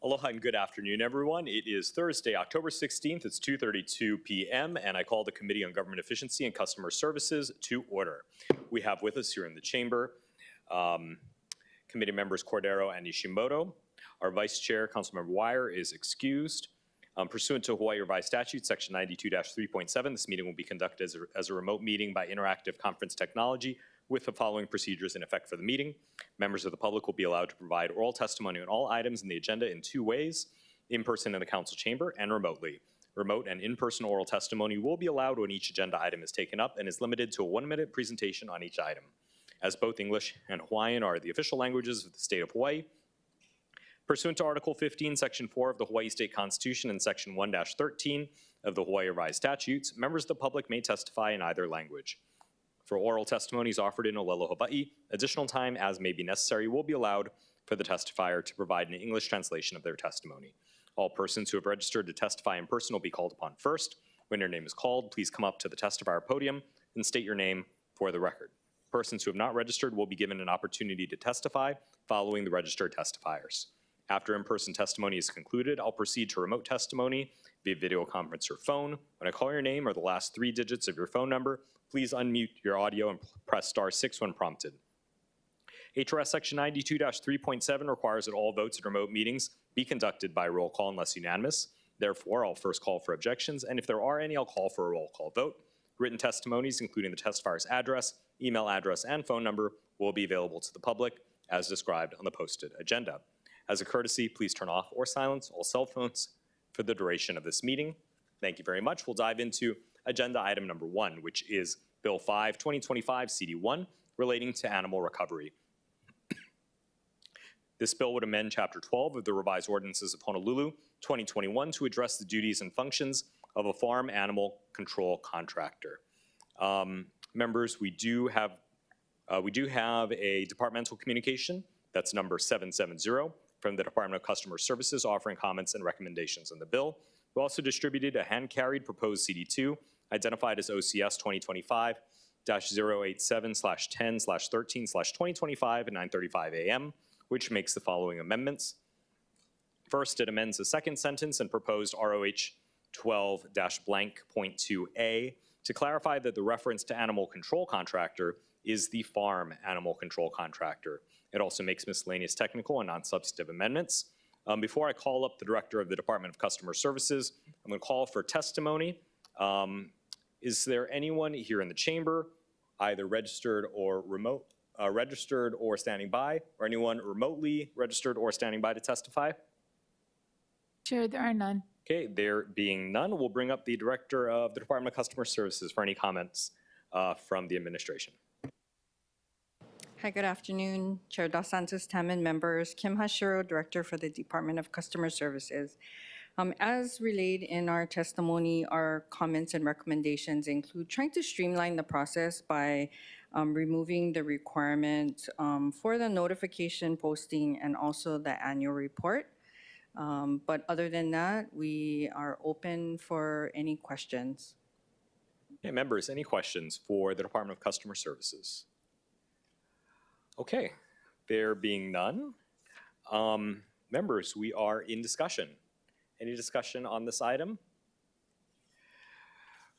Aloha and good afternoon, everyone. It is Thursday, October 16th. It's 2:32 p.m. and I call the Committee on Government Efficiency and Customer Services to order. We have with us here in the chamber committee members Cordero and Ishimoto. Our Vice Chair, Councilmember Wire, is excused. Pursuant to Hawaii Revised Statute, Section 92-3.7, this meeting will be conducted as a remote meeting by interactive conference technology with the following procedures in effect for the meeting. Members of the public will be allowed to provide oral testimony on all items in the agenda in two ways: in person in the council chamber and remotely. Remote and in-person oral testimony will be allowed when each agenda item is taken up and is limited to a 1-minute presentation on each item. As both English and Hawaiian are the official languages of the state of Hawaii, pursuant to Article 15, Section 4 of the Hawaii State Constitution and Section 1-13 of the Hawaii Revised Statutes, members of the public may testify in either language. For oral testimonies offered in Olelo, Hawaii, additional time as may be necessary will be allowed for the testifier to provide an English translation of their testimony. All persons who have registered to testify in person will be called upon first. When your name is called, please come up to the testifier podium and state your name for the record. Persons who have not registered will be given an opportunity to testify following the registered testifiers. After in-person testimony is concluded, I'll proceed to remote testimony via video conference or phone. When I call your name or the last 3 digits of your phone number, please unmute your audio and press *6 when prompted. HRS Section 92-3.7 requires that all votes at remote meetings be conducted by roll call unless unanimous. Therefore, I'll first call for objections, and if there are any, I'll call for a roll call vote. Written testimonies, including the testifier's address, email address, and phone number, will be available to the public as described on the posted agenda. As a courtesy, please turn off or silence all cell phones for the duration of this meeting. Thank you very much. We'll dive into agenda item number 1, which is Bill 5, 2025 CD1, relating to animal recovery. This bill would amend Chapter 12 of the Revised Ordinances of Honolulu, 2021, to address the duties and functions of a farm animal control contractor. Members, we do have a departmental communication. That's number 770 from the Department of Customer Services offering comments and recommendations on the bill. We also distributed a hand-carried proposed CD2 identified as OCS 2025-087/10/13/2025 at 9:35 a.m., which makes the following amendments. First, it amends the second sentence in proposed ROH 12-blank.2a to clarify that the reference to animal control contractor is the farm animal control contractor. It also makes miscellaneous technical and non-substantive amendments. Before I call up the Director of the Department of Customer Services, I'm going to call for testimony. Is there anyone here in the chamber, either registered or remote, registered or standing by, or anyone remotely registered or standing by to testify? Chair, there are none. Okay, there being none, we'll bring up the Director of the Department of Customer Services for any comments from the administration. Hi, good afternoon, Chair Dos Santos, Tam, members. Kim Hashiro, Director for the Department of Customer Services. As relayed in our testimony, our comments and recommendations include trying to streamline the process by removing the requirement for the notification posting and also the annual report. But other than that, we are open for any questions. Okay, members, any questions for the Department of Customer Services? Okay, there being none, members, we are in discussion. Any discussion on this item?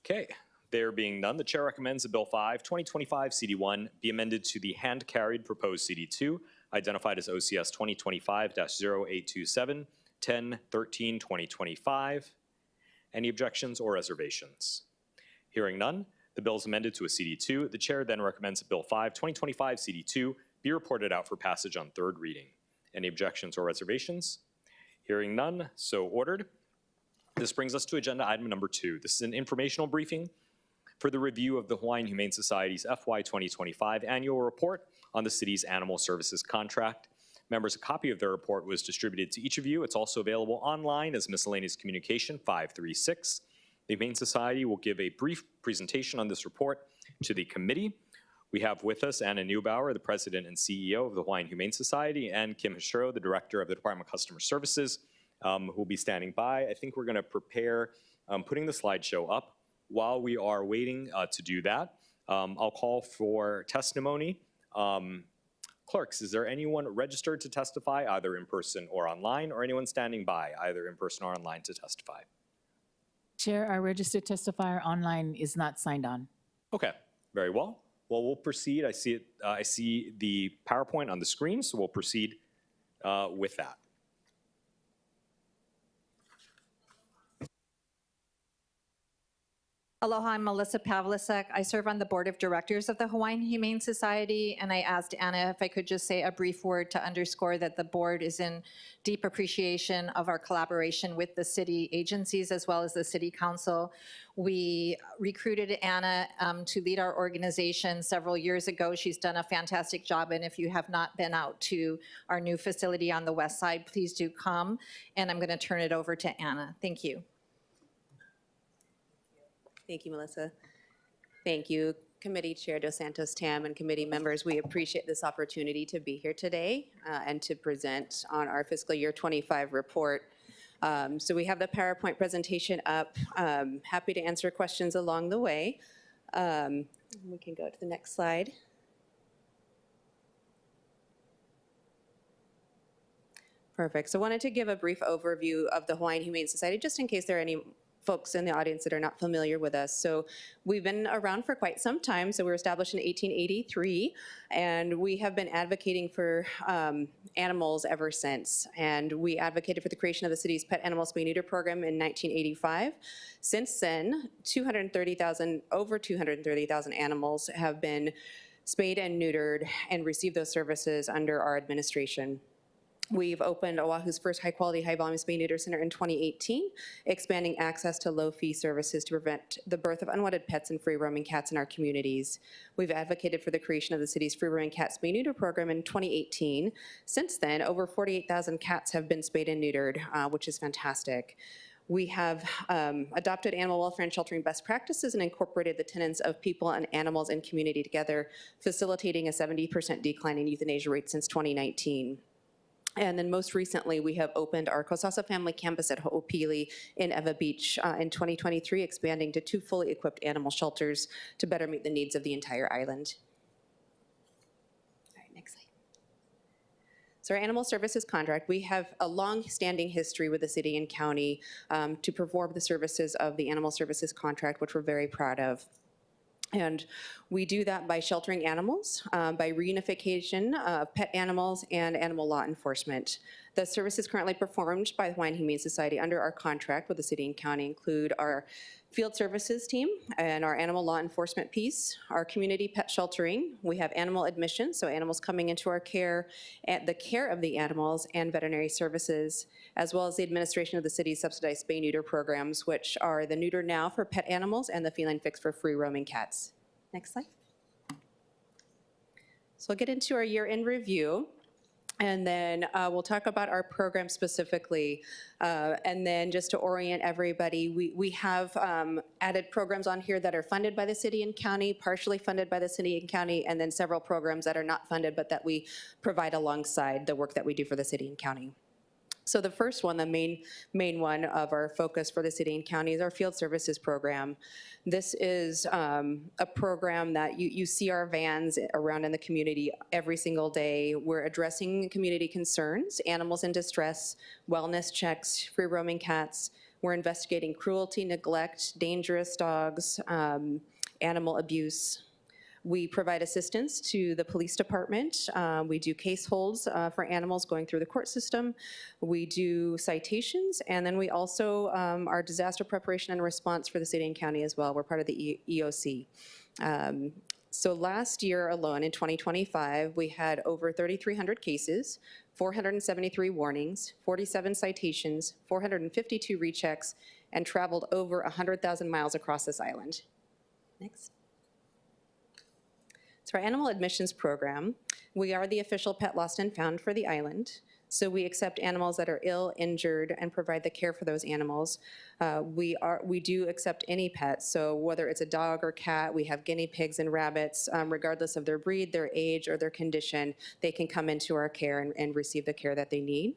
Okay, there being none, the chair recommends that Bill 5, 2025 CD1 be amended to the hand-carried proposed CD2, identified as OCS 2025-0827-10-13-2025. Any objections or reservations? Hearing none, the bill is amended to a CD2. The chair then recommends that Bill 5, 2025 CD2 be reported out for passage on third reading. Any objections or reservations? Hearing none, so ordered. This brings us to agenda item number 2. This is an informational briefing for the review of the Hawaiian Humane Society's FY 2025 annual report on the city's animal services contract. Members, a copy of their report was distributed to each of you. It's also available online as miscellaneous communication 536. The Humane Society will give a brief presentation on this report to the committee. We have with us Anna Neubauer, the President and CEO of the Hawaiian Humane Society, and Kim Hashiro, the Director of the Department of Customer Services, who will be standing by. I think we're going to prepare putting the slideshow up. While we are waiting to do that, I'll call for testimony Clerks, is there anyone registered to testify either in person or online, or anyone standing by either in person or online to testify? Chair, our registered testifier online is not signed on. Okay, very well. Well, we'll proceed. I see it. I see the PowerPoint on the screen, so we'll proceed with that. Aloha, I'm Melissa Pavlicek. I serve on the board of directors of the Hawaiian Humane Society, and I asked Anna if I could just say a brief word to underscore that the board is in deep appreciation of our collaboration with the city agencies as well as the city council. We recruited Anna to lead our organization several years ago. She's done a fantastic job, and if you have not been out to our new facility on the west side, please do come, and I'm going to turn it over to Anna. Thank you. Thank you, Melissa. Thank you, Committee Chair Dos Santos Tam and committee members. We appreciate this opportunity to be here today and to present on our fiscal year 25 report. So we have the PowerPoint presentation up. Happy to answer questions along the way. We can go to the next slide. Perfect. So I wanted to give a brief overview of the Hawaiian Humane Society, just in case there are any folks in the audience that are not familiar with us. So we've been around for quite some time. So we were established in 1883, and we have been advocating for animals ever since. And we advocated for the creation of the city's pet animal spay neuter program in 1985. Since then, over 230,000 animals have been spayed and neutered and received those services under our administration. We've opened Oahu's first high-quality, high-volume spay-neuter center in 2018, expanding access to low-fee services to prevent the birth of unwanted pets and free-roaming cats in our communities. We've advocated for the creation of the city's free-roaming cat spay-neuter program in 2018. Since then, over 48,000 cats have been spayed and neutered, which is fantastic. We have adopted animal welfare and sheltering best practices and incorporated the tenets of people and animals and community together, facilitating a 70% decline in euthanasia rates since 2019. And then most recently, we have opened our Kosasa Family Campus at Ho'opili in Ewa Beach in 2023, expanding to 2 fully equipped animal shelters to better meet the needs of the entire island. All right, next slide. So our animal services contract, we have a long-standing history with the city and county to perform the services of the animal services contract, which we're very proud of. And we do that by sheltering animals, by reunification of pet animals, and animal law enforcement. The services currently performed by the Hawaiian Humane Society under our contract with the city and county include our field services team and our animal law enforcement piece, our community pet sheltering. We have animal admission, so animals coming into our care, and the care of the animals, and veterinary services, as well as the administration of the city's subsidized spay-neuter programs, which are the Neuter Now for pet animals and the Feline Fix for free-roaming cats. Next slide. So I'll get into our year-end review. And then we'll talk about our program specifically. And then just to orient everybody, we have added programs on here that are funded by the city and county, partially funded by the city and county, and then several programs that are not funded but that we provide alongside the work that we do for the city and county. So the first one, the main one of our focus for the city and county is our field services program. This is a program that you see our vans around in the community every single day. We're addressing community concerns, animals in distress, wellness checks, free roaming cats. We're investigating cruelty, neglect, dangerous dogs, animal abuse. We provide assistance to the police department. We do case holds for animals going through the court system. We do citations, and then we also are disaster preparation and response for the city and county as well. We're part of the EOC. So last year alone, in 2025, we had over 3,300 cases, 473 warnings, 47 citations, 452 rechecks, and traveled over 100,000 miles across this island. Next. So our animal admissions program, we are the official pet lost and found for the island. So we accept animals that are ill, injured, and provide the care for those animals. We do accept any pet, so whether it's a dog or cat, we have guinea pigs and rabbits, regardless of their breed, their age, or their condition, they can come into our care and receive the care that they need.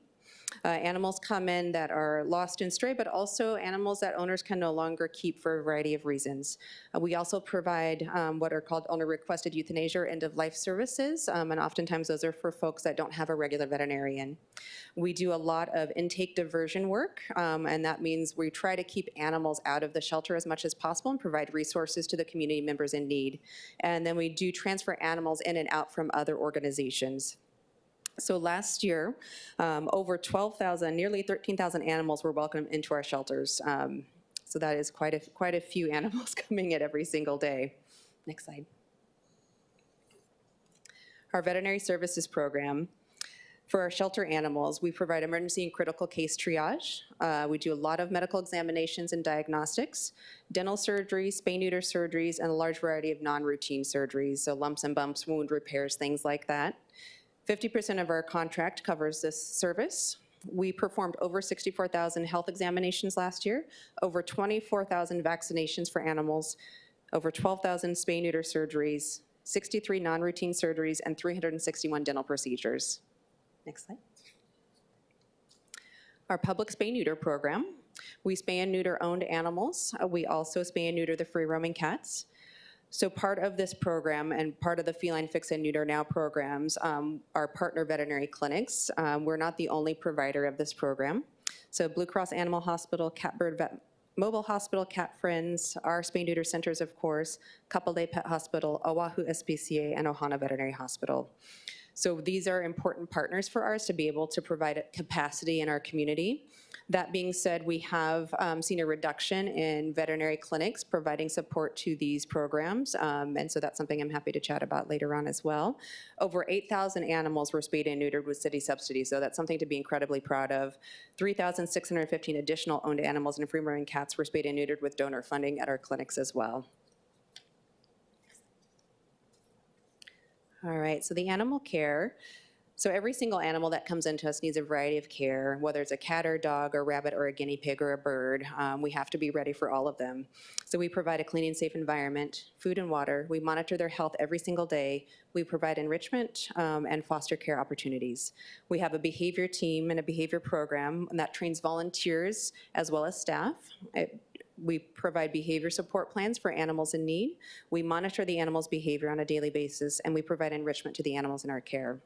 Animals come in that are lost and stray, but also animals that owners can no longer keep for a variety of reasons. We also provide what are called owner-requested euthanasia or end-of-life services, and oftentimes those are for folks that don't have a regular veterinarian. We do a lot of intake diversion work, and that means we try to keep animals out of the shelter as much as possible and provide resources to the community members in need. And then we do transfer animals in and out from other organizations. So last year, over 12,000, nearly 13,000 animals were welcomed into our shelters. So that is quite a few animals coming in every single day. Next slide. Our veterinary services program. For our shelter animals, we provide emergency and critical case triage. We do a lot of medical examinations and diagnostics, dental surgeries, spay-neuter surgeries, and a large variety of non-routine surgeries, so lumps and bumps, wound repairs, things like that. 50% of our contract covers this service. We performed over 64,000 health examinations last year, over 24,000 vaccinations for animals, over 12,000 spay-neuter surgeries, 63 non-routine surgeries, and 361 dental procedures. Next slide. Our public spay-neuter program. We spay and neuter owned animals. We also spay and neuter the free-roaming cats. So part of this program and part of the Feline Fix and Neuter Now programs are partner veterinary clinics. We're not the only provider of this program. So Blue Cross Animal Hospital, Catbird Vet Mobile Hospital, Cat Friends, our spay neuter centers, of course, Kapolei Pet Hospital, Oahu SPCA, and Ohana Veterinary Hospital. So these are important partners for ours to be able to provide capacity in our community. That being said, we have seen a reduction in veterinary clinics providing support to these programs, and so that's something I'm happy to chat about later on as well. Over 8,000 animals were spayed and neutered with city subsidies, so that's something to be incredibly proud of. 3,615 additional owned animals and free-roaming cats were spayed and neutered with donor funding at our clinics as well. All right, so the animal care. So every single animal that comes into us needs a variety of care, whether it's a cat or a dog or a rabbit or a guinea pig or a bird. We have to be ready for all of them. So we provide a clean and safe environment, food and water. We monitor their health every single day. We provide enrichment and foster care opportunities. We have a behavior team and a behavior program that trains volunteers as well as staff. We provide behavior support plans for animals in need. We monitor the animal's behavior on a daily basis, and we provide enrichment to the animals in our care.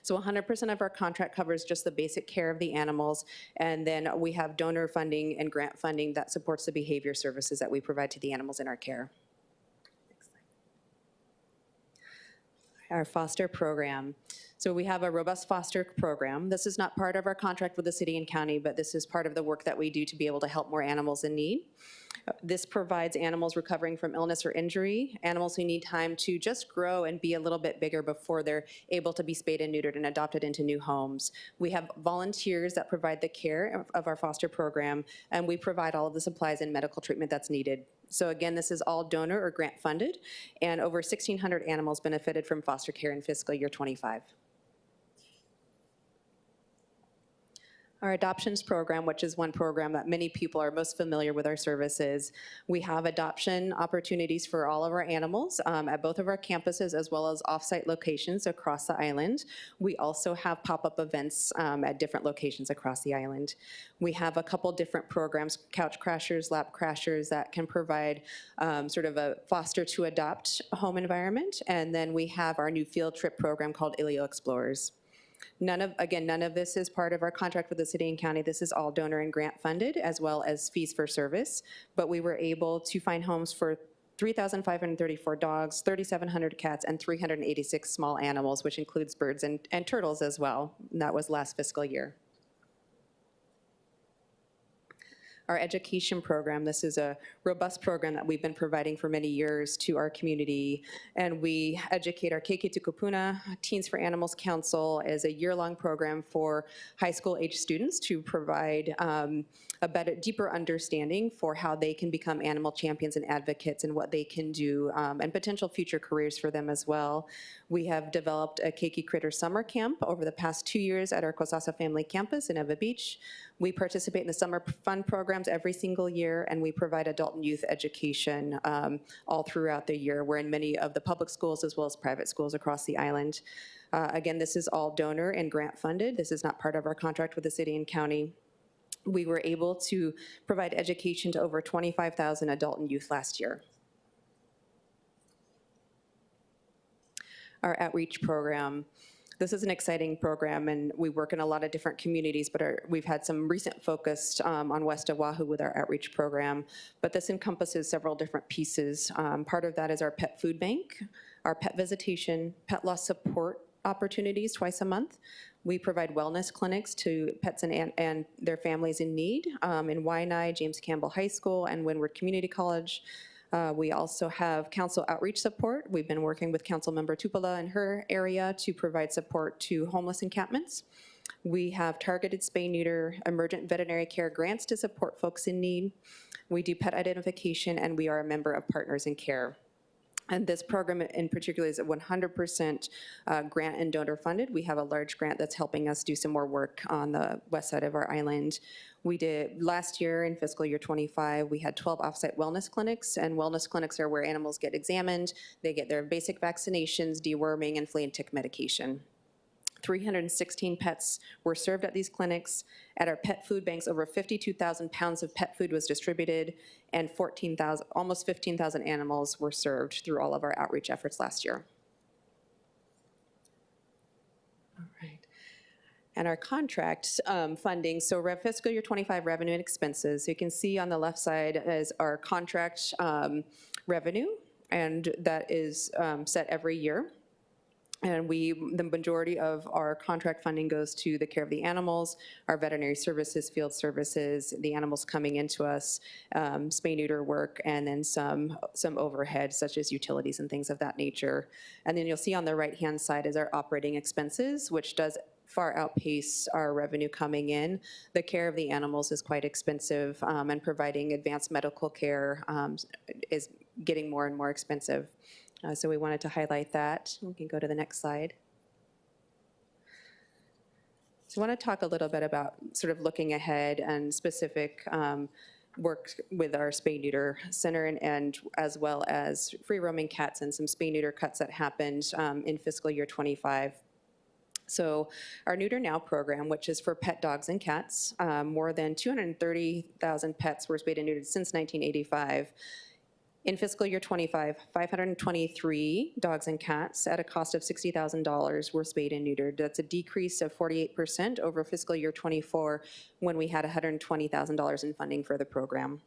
So 100% of our contract covers just the basic care of the animals, and then we have donor funding and grant funding that supports the behavior services that we provide to the animals in our care. Next slide. Our foster program. So we have a robust foster program. This is not part of our contract with the city and county, but this is part of the work that we do to be able to help more animals in need. This provides animals recovering from illness or injury, animals who need time to just grow and be a little bit bigger before they're able to be spayed and neutered and adopted into new homes. We have volunteers that provide the care of our foster program, and we provide all of the supplies and medical treatment that's needed. So again, this is all donor or grant funded, and over 1,600 animals benefited from foster care in fiscal year 25. Our adoptions program, which is one program that many people are most familiar with our services. We have adoption opportunities for all of our animals at both of our campuses as well as off-site locations across the island. We also have pop-up events at different locations across the island. We have a couple different programs, couch crashers, lap crashers, that can provide sort of a foster to adopt home environment. And then we have our new field trip program called Ilio Explorers. None of this is part of our contract with the city and county. This is all donor and grant funded, as well as fees for service. But we were able to find homes for 3,534 dogs, 3,700 cats, and 386 small animals, which includes birds and turtles as well. And that was last fiscal year. Our education program, this is a robust program that we've been providing for many years to our community, and we educate our Keiki Tukupuna Teens for Animals Council as a year-long program for high school age students to provide a better, deeper understanding for how they can become animal champions and advocates and what they can do and potential future careers for them as well. We have developed a Keiki Critter Summer Camp over the past 2 years at our Kosasa Family Campus in Eva Beach. We participate in the summer fun programs every single year, and we provide adult and youth education all throughout the year. We're in many of the public schools as well as private schools across the island. Again, this is all donor and grant funded. This is not part of our contract with the city and county. We were able to provide education to over 25,000 adult and youth last year. Our outreach program. This is an exciting program, and we work in a lot of different communities, but we've had some recent focus on West Oahu with our outreach program, but this encompasses several different pieces. Part of that is our pet food bank, our pet visitation, pet loss support opportunities twice a month. We provide wellness clinics to pets and their families in need in Waianae, James Campbell High School, and Windward Community College. We also have council outreach support. We've been working with Councilmember Tupala in her area to provide support to homeless encampments. We have targeted spay-neuter emergent veterinary care grants to support folks in need. We do pet identification, and we are a member of Partners in Care. And this program in particular is 100% grant and donor funded. We have a large grant that's helping us do some more work on the west side of our island. We did, last year in fiscal year 25, we had 12 offsite wellness clinics, and wellness clinics are where animals get examined, they get their basic vaccinations, deworming, and flea and tick medication. 316 pets were served at these clinics. At our pet food banks, over 52,000 pounds of pet food was distributed, and almost 15,000 animals were served through all of our outreach efforts last year. All right. And our contract funding, so fiscal year 25 revenue and expenses. You can see on the left side is our contract revenue, and that is set every year. And the majority of our contract funding goes to the care of the animals, our veterinary services, field services, the animals coming into us, spay-neuter work, and then some overhead, such as utilities and things of that nature. And then you'll see on the right-hand side is our operating expenses, which does far outpace our revenue coming in. The care of the animals is quite expensive, and providing advanced medical care is getting more and more expensive. So we wanted to highlight that. We can go to the next slide. So I want to talk a little bit about sort of looking ahead and specific work with our spay-neuter center and as well as free-roaming cats and some spay-neuter cuts that happened in fiscal year 25. So our Neuter Now program, which is for pet dogs and cats, more than 230,000 pets were spayed and neutered since 1985. In fiscal year 25, 523 dogs and cats at a cost of $60,000 were spayed and neutered. That's a decrease of 48% over fiscal year 24 when we had $120,000 in funding for the program.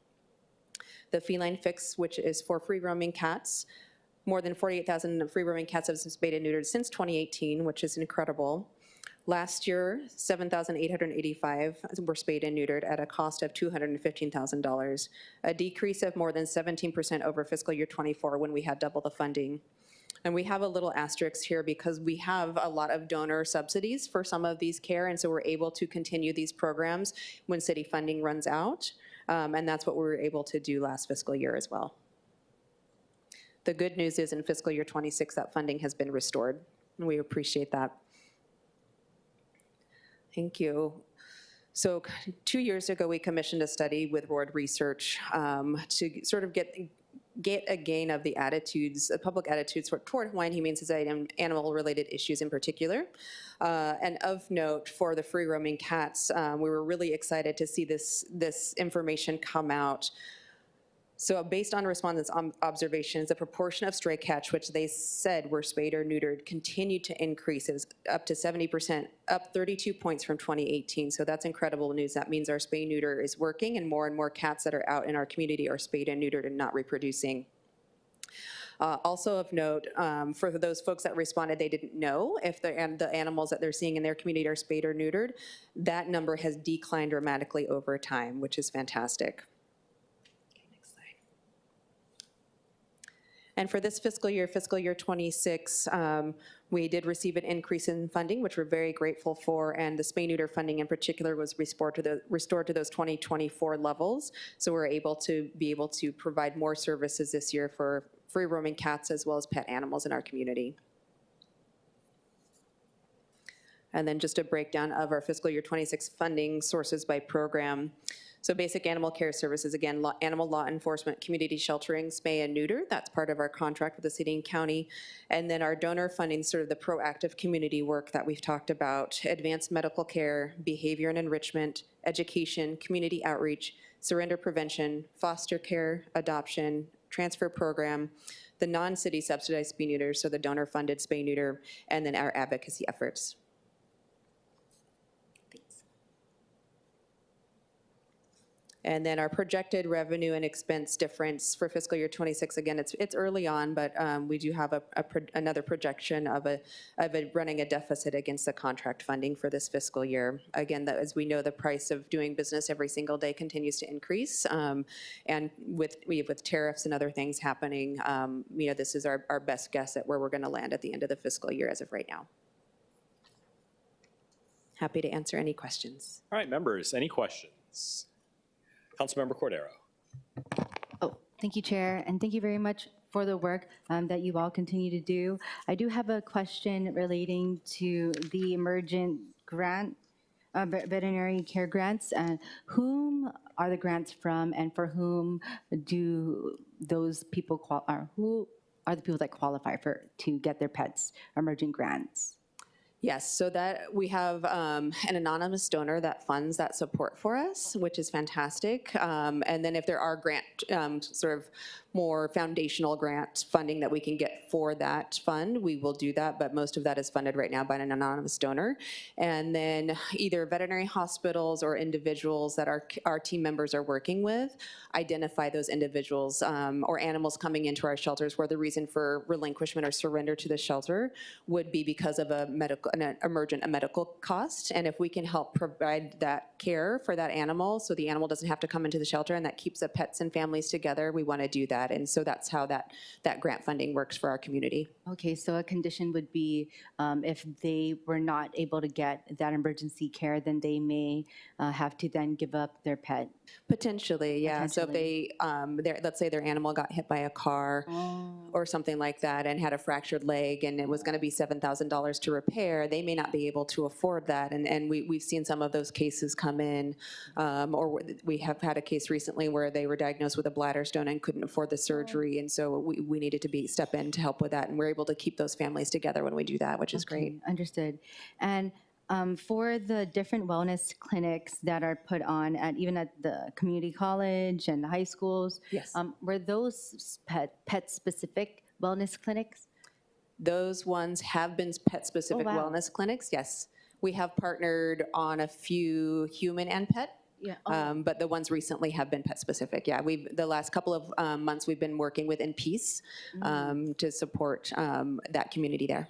The Feline Fix, which is for free-roaming cats, more than 48,000 free-roaming cats have been spayed and neutered since 2018, which is incredible. Last year, 7,885 were spayed and neutered at a cost of $215,000, a decrease of more than 17% over fiscal year 24 when we had double the funding. And we have a little asterisk here because we have a lot of donor subsidies for some of these care, and so we're able to continue these programs when city funding runs out, and that's what we were able to do last fiscal year as well. The good news is in fiscal year 26, that funding has been restored, and we appreciate that. Thank you. So 2 years ago, we commissioned a study with Ward Research to sort of get a gain of the attitudes, the public attitudes toward Hawaiian Humane Society and animal-related issues in particular. And of note, for the free-roaming cats, we were really excited to see this information come out. So based on respondents' observations, the proportion of stray cats, which they said were spayed or neutered, continued to increase. It was up to 70%, up 32 points from 2018. So that's incredible news. That means our spay-neuter is working, and more cats that are out in our community are spayed and neutered and not reproducing. Also of note, for those folks that responded, they didn't know if the animals that they're seeing in their community are spayed or neutered. That number has declined dramatically over time, which is fantastic. And for this fiscal year 26, we did receive an increase in funding, which we're very grateful for, and the spay-neuter funding in particular was restored to those 2024 levels. So we're able to provide more services this year for free-roaming cats as well as pet animals in our community. And then just a breakdown of our fiscal year 26 funding sources by program. So basic animal care services, again, animal law enforcement, community sheltering, spay and neuter. That's part of our contract with the city and county. And then our donor funding, sort of the proactive community work that we've talked about, advanced medical care, behavior and enrichment, education, community outreach, surrender prevention, foster care, adoption, transfer program, the non-city subsidized spay neuter, so the donor funded spay neuter, and then our advocacy efforts. And then our projected revenue and expense difference for fiscal year 26, again, it's early on, but we do have another projection of running a deficit against the contract funding for this fiscal year. Again, as we know, the price of doing business every single day continues to increase. And with tariffs and other things happening, this is our best guess at where we're going to land at the end of the fiscal year as of right now. Happy to answer any questions. All right, members, any questions? Councilmember Cordero. Oh, thank you, Chair, and thank you very much for the work that you all continue to do. I do have a question relating to the emergent grant, veterinary care grants. Whom are the grants from, and for whom do those people who are the people that qualify to get their pets emergent grants? Yes, so that we have an anonymous donor that funds that support for us, which is fantastic. And then if there are grant, sort of more foundational grant funding that we can get for that fund, we will do that, but most of that is funded right now by an anonymous donor. And then either veterinary hospitals or individuals that our team members are working with identify those individuals or animals coming into our shelters where the reason for relinquishment or surrender to the shelter would be because of an emergent medical cost. And if we can help provide that care for that animal so the animal doesn't have to come into the shelter and that keeps the pets and families together, we want to do that. And so that's how that grant funding works for our community. Okay, so a condition would be if they were not able to get that emergency care, then they may have to then give up their pet. Potentially, yeah. So if they, let's say their animal got hit by a car or something like that and had a fractured leg and it was going to be $7,000 to repair, they may not be able to afford that. And we've seen some of those cases come in, or we have had a case recently where they were diagnosed with a bladder stone and couldn't afford the surgery. And so we needed to step in to help with that. And we're able to keep those families together when we do that, which is great. Understood. And for the different wellness clinics that are put on even at the community college and the high schools, Yes. Were those pet-specific wellness clinics? Those ones have been pet-specific wellness clinics, yes. We have partnered on a few human and pet. Yeah. But the ones recently have been pet-specific, yeah. The last couple of months we've been working with In Peace to support that community there.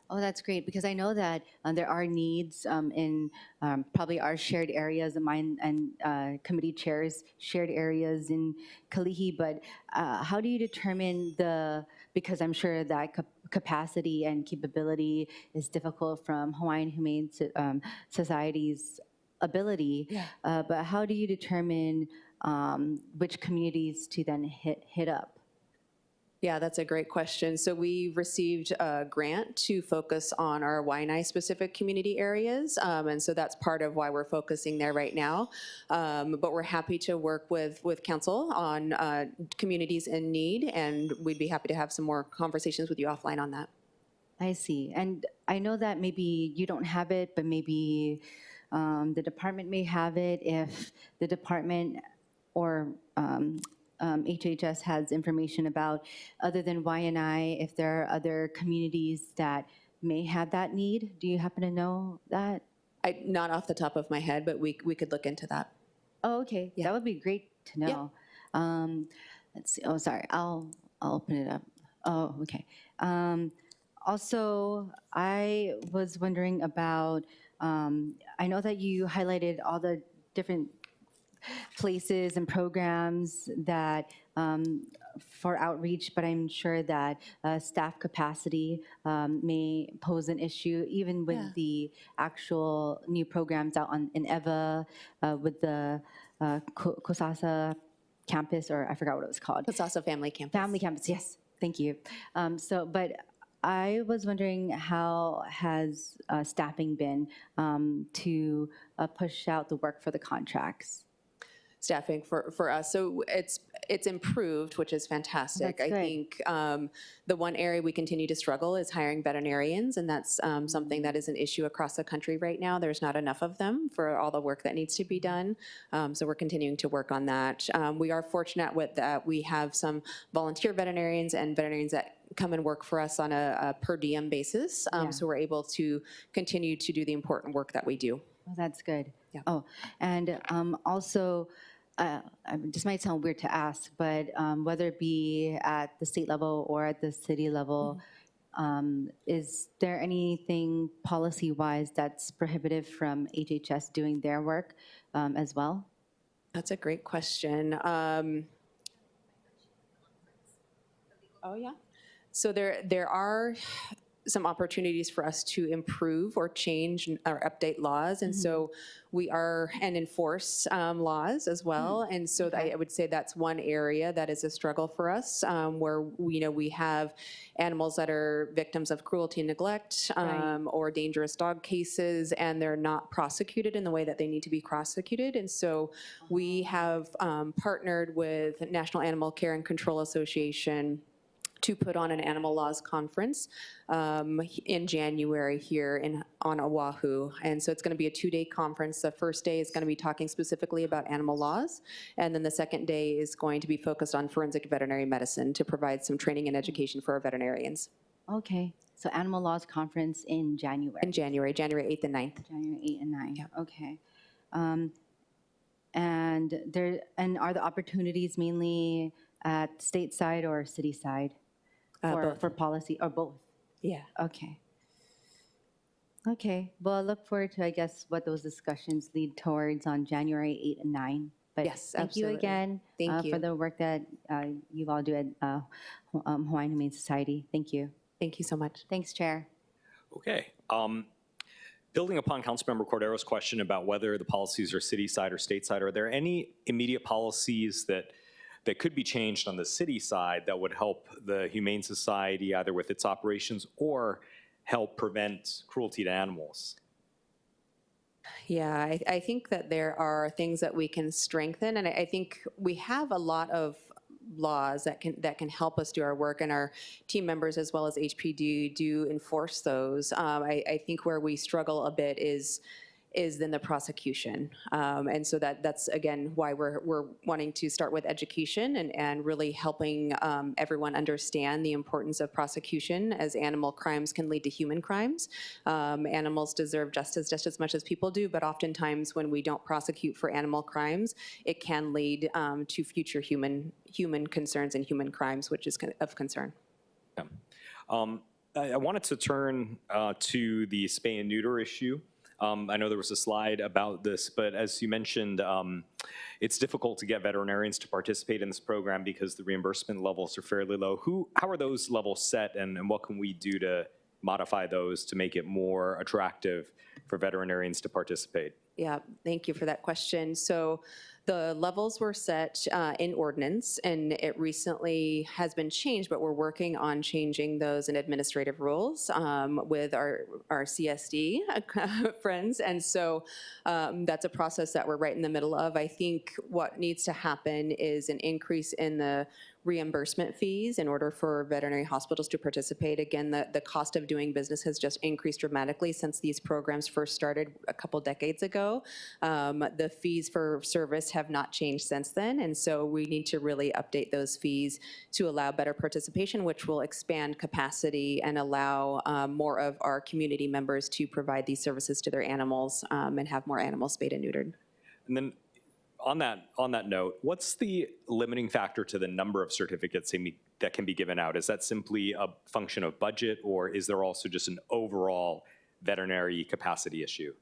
Oh, that's great, because I know that there are needs in probably our shared areas, mine and committee chairs, shared areas in Kalihi, but how do you determine because I'm sure that capacity and capability is difficult from Hawaiian Humane Society's ability, but how do you determine which communities to then hit up? Yeah, that's a great question. So we received a grant to focus on our Waianae specific community areas. And so that's part of why we're focusing there right now. But we're happy to work with council on communities in need. And we'd be happy to have some more conversations with you offline on that. I see. And I know that maybe you don't have it, but maybe the department may have it if the department or HHS has information about, other than Waianae, if there are other communities that may have that need. Do you happen to know that? Not off the top of my head, but we could look into that. Oh, okay. Yeah. That would be great to know. Yeah. Let's see. Oh, sorry. I'll open it up. Oh, okay. Also, I was wondering about, I know that you highlighted all the different places and programs that for outreach, but I'm sure that staff capacity may pose an issue, even with the actual new programs out in EVA with the Kosasa campus, or I forgot what it was called. It's also Family Campus. Family Campus, yes, thank you. But I was wondering how has staffing been to push out the work for the contracts? Staffing for us. So it's improved, which is fantastic. That's I good. think the one area we continue to struggle is hiring veterinarians, and that's something that is an issue across the country right now. There's not enough of them for all the work that needs to be done. So we're continuing to work on that. We are fortunate with that we have some volunteer veterinarians and veterinarians that come and work for us on a per diem basis. Yeah. So we're able to continue to do the important work that we do. Oh, that's good. Yeah. Oh, and also, this might sound weird to ask, but whether it be at the state level or at the city level, is there anything policy-wise that's prohibitive from HHS doing their work as well? That's a great question. Oh, yeah. So there are some opportunities for us to improve or change or update laws. And so we are, and enforce laws as well. And so I would say that's one area that is a struggle for us, where we have animals that are victims of cruelty and neglect, or dangerous dog cases, and they're not prosecuted in the way that they need to be prosecuted. And so we have partnered with National Animal Care and Control Association to put on an animal laws conference in January here on Oahu. And so it's going to be a 2-day conference. The first day is going to be talking specifically about animal laws. And then the second day is going to be focused on forensic veterinary medicine to provide some training and education for our veterinarians. Okay, so Animal Laws Conference in January. In January 8th and 9th. January 8 and 9, Yeah. okay. And are the opportunities mainly at state side or city side? For policy, or both? Yeah. Okay. Okay, well, I look forward to, I guess, what those discussions lead towards on January 8 and 9. But Yes, thank you absolutely. again Thank you. for the work that you all do at Hawaiian Humane Society. Thank you. Thank you so much. Thanks, Chair. Okay. Building upon Councilmember Cordero's question about whether the policies are city side or state side, are there any immediate policies that could be changed on the city side that would help the Humane Society either with its operations or help prevent cruelty to animals? Yeah, I think that there are things that we can strengthen, and I think we have a lot of laws that can help us do our work, and our team members as well as HPD do enforce those. I think where we struggle a bit is then the prosecution. And so that's, again, why we're wanting to start with education and really helping everyone understand the importance of prosecution, as animal crimes can lead to human crimes. Animals deserve justice just as much as people do, but oftentimes when we don't prosecute for animal crimes, it can lead to future human concerns and human crimes, which is of concern. Yeah. I wanted to turn to the spay and neuter issue. I know there was a slide about this, but as you mentioned, it's difficult to get veterinarians to participate in this program because the reimbursement levels are fairly low. How are those levels set, and what can we do to modify those to make it more attractive for veterinarians to participate? Yeah, thank you for that question. So the levels were set in ordinance, and it recently has been changed, but we're working on changing those in administrative rules with our CSD friends. And so that's a process that we're right in the middle of. I think what needs to happen is an increase in the reimbursement fees in order for veterinary hospitals to participate. Again, the cost of doing business has just increased dramatically since these programs first started a couple decades ago. The fees for service have not changed since then, and so we need to really update those fees to allow better participation, which will expand capacity and allow more of our community members to provide these services to their animals and have more animals spayed and neutered. And then on that note, what's the limiting factor to the number of certificates that can be given out? Is that simply a function of budget, or is there also just an overall veterinary capacity issue?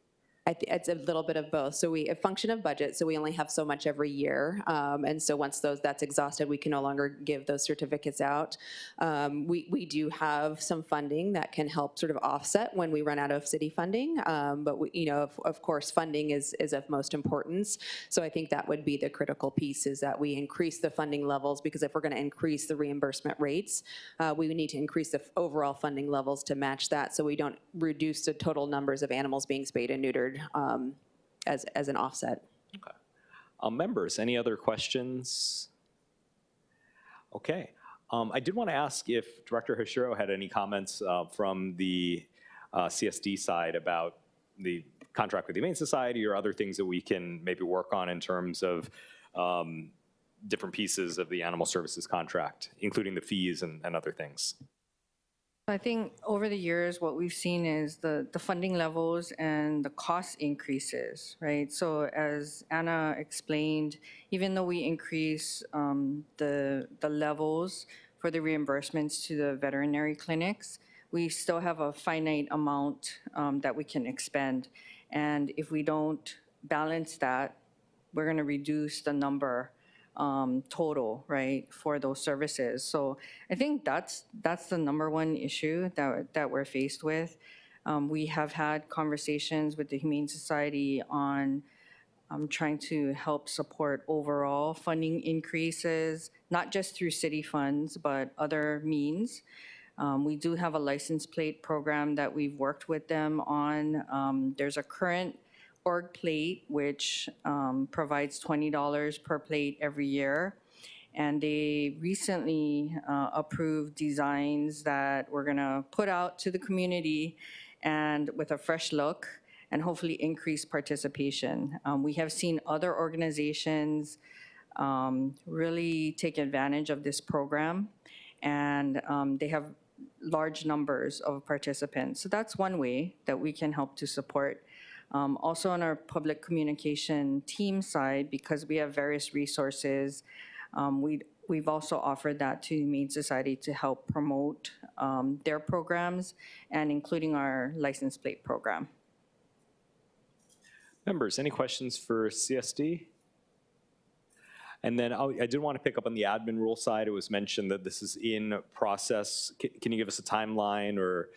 It's a little bit of both. So a function of budget, so we only have so much every year. And so once that's exhausted, we can no longer give those certificates out. We do have some funding that can help sort of offset when we run out of city funding. But of course, funding is of most importance. So I think that would be the critical piece, is that we increase the funding levels, because if we're going to increase the reimbursement rates, we would need to increase the overall funding levels to match that, so we don't reduce the total numbers of animals being spayed and neutered as an offset. Okay. Members, any other questions? Okay. I did want to ask if Director Hashiro had any comments from the CSD side about the contract with the Humane Society, or other things that we can maybe work on in terms of different pieces of the animal services contract, including the fees and other things. I think over the years, what we've seen is the funding levels and the cost increases, right? So as Anna explained, even though we increase the levels for the reimbursements to the veterinary clinics, we still have a finite amount that we can expend. And if we don't balance that, we're going to reduce the number total, right, for those services. So I think that's the number one issue that we're faced with. We have had conversations with the Humane Society on trying to help support overall funding increases, not just through city funds, but other means. We do have a license plate program that we've worked with them on. There's a current org plate, which provides $20 per plate every year. And they recently approved designs that we're gonna put out to the community, and with a fresh look, and hopefully increase participation. We have seen other organizations really take advantage of this program, and they have large numbers of participants. So that's one way that we can help to support. Also on our public communication team side, because we have various resources, we've also offered that to the Humane Society to help promote their programs, and including our license plate program. Members, any questions for CSD? And then I did want to pick up on the admin rule side. It was mentioned that this is in process. Can you give us a timeline or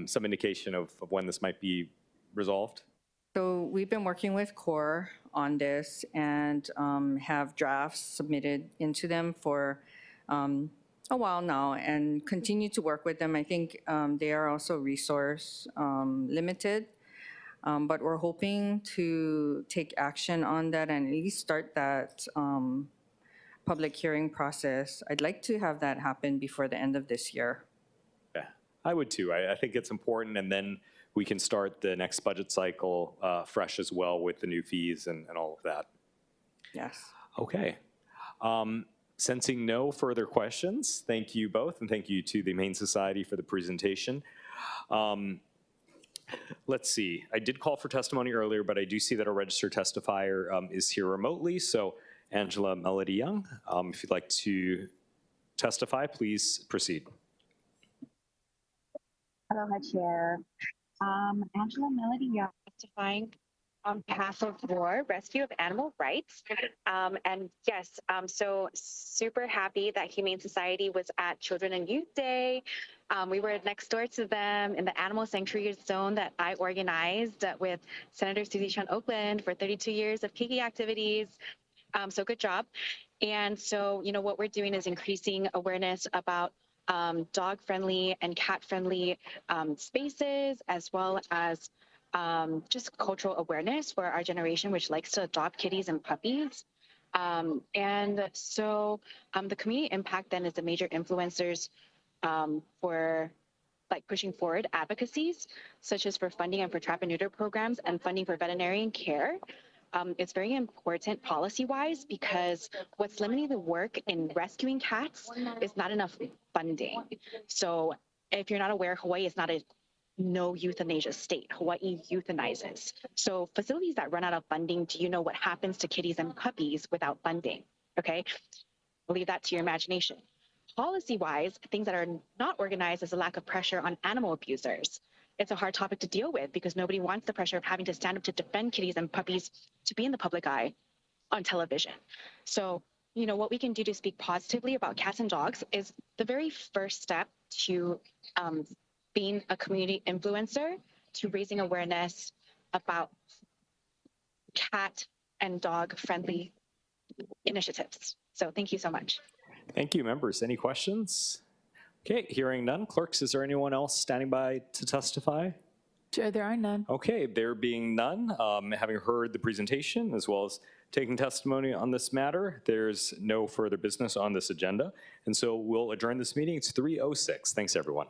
some indication of when this might be resolved? So we've been working with CORE on this, and have drafts submitted into them for a while now, and continue to work with them. I think they are also resource limited, but we're hoping to take action on that and at least start that public hearing process. I'd like to have that happen before the end of this year. Yeah, I would too. I think it's important, and then we can start the next budget cycle fresh as well with the new fees and all of that. Yes. Okay. Sensing no further questions, thank you both, and thank you to the Humane Society for the presentation. Let's see. I did call for testimony earlier, but I do see that our registered testifier is here remotely. So Angela Melody Young, if you'd like to testify, please proceed. Hello, Chair. Angela Melody Young, testifying on behalf of ROAR, Rescue of Animal Rights. And yes, so super happy that Humane Society was at Children and Youth Day. We were next door to them in the animal sanctuary zone that I organized with Senator Susie Chan Oakland for 32 years of Kiki activities. So good job. And so, you know, what we're doing is increasing awareness about dog-friendly and cat-friendly spaces, as well as just cultural awareness for our generation, which likes to adopt kitties and puppies. And so the community impact then is the major influencers for like pushing forward advocacies, such as for funding and for trap and neuter programs and funding for veterinarian care. It's very important policy-wise, because what's limiting the work in rescuing cats is not enough funding. So if you're not aware, Hawaii is not a no euthanasia state. Hawaii euthanizes. So facilities that run out of funding, do you know what happens to kitties and puppies without funding? Okay, I'll leave that to your imagination. Policy-wise, things that are not organized is a lack of pressure on animal abusers. it's a hard topic to deal with because nobody wants the pressure of having to stand up to defend kitties and puppies to be in the public eye on television. So, you know, what we can do to speak positively about cats and dogs is the very first step to being a community influencer, to raising awareness about cat and dog friendly initiatives. So thank you so much. Thank you, members. Any questions? Okay, hearing none. Clerks, is there anyone else standing by to testify? Chair, there are none. Okay, there being none, having heard the presentation as well as taking testimony on this matter, there's no further business on this agenda. And so we'll adjourn this meeting. It's 3:06. Thanks, everyone.